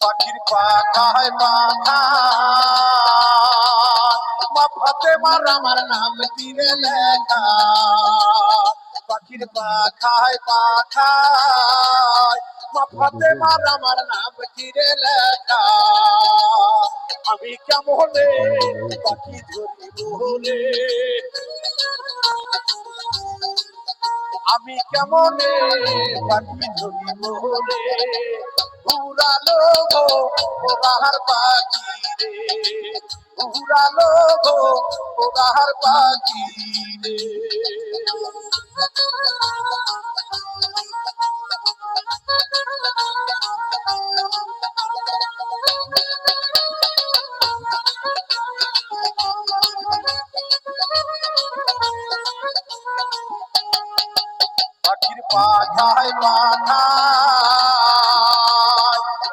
পাখির পাখায় পাখা মাফাতে মার আমার নাম তীরে লেখা পাখির পাখায় পাখায় মাফাতে মার আমার নাম তীরে লেখা আমি কেমনে পাখি ধরি বলে আমি কেমনে পাখি ধরি বলে উড়ালো গো ওরাহার পাখি রে উড়ালো গো ওরাহার পাখি রে পাখির পাখায় পাখায়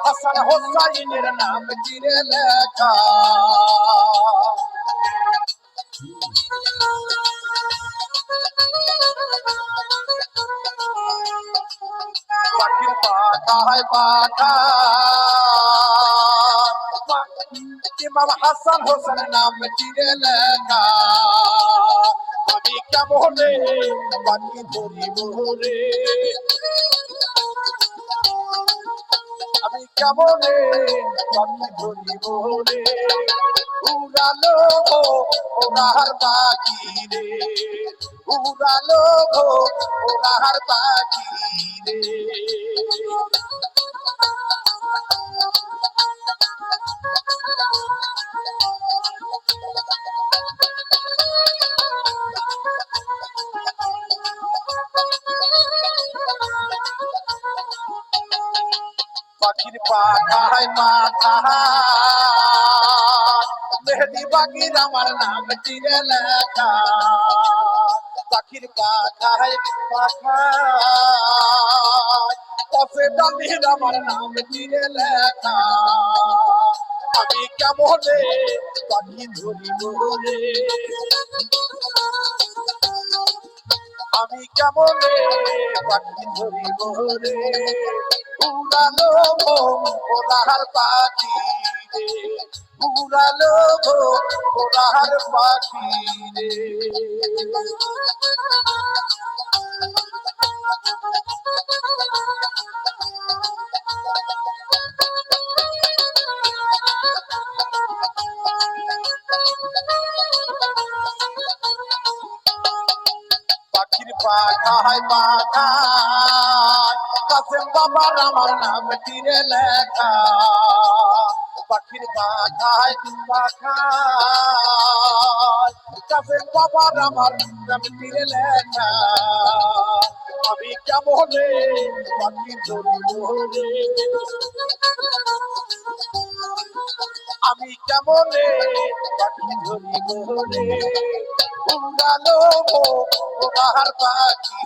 হাসান হোসাইনের নাম চিরে লেখা পাখির পাখায় পাখায় ইমাম হাসান হোসেনের নাম চিরে লেখা আমি কেমনে পাখি ধরিব রে আমি কেমনে পাখি ধরিব রে উড়ালো ওরাহার পাখি রে উড়ালো ওরাহার পাখি রে পাখির পাখায় পাখায় মেহেদি বাগির আমার নাম চিরে লেখা পাখির পাখায় পাখায় পথে ডালির আমার নাম চিরে লেখা আমি কেমনে পাখি ধরিব রে আমি কেমনে পাখি ধরিব রে উড়ালো ওরাহার পাখি রে উড়ালো ওরাহার পাখি রে পাখির পাখায় পাখায় কাসেম বাবার আমার নাম তীরে লেখা পাখির পাখায় পাখায় কাসেম বাবার আমার নাম তীরে লেখা আমি কেমনে পাখি ধরিব রে আমি কেমনে পাখি ধরিব রে উড়ালো ওরাহার পাখি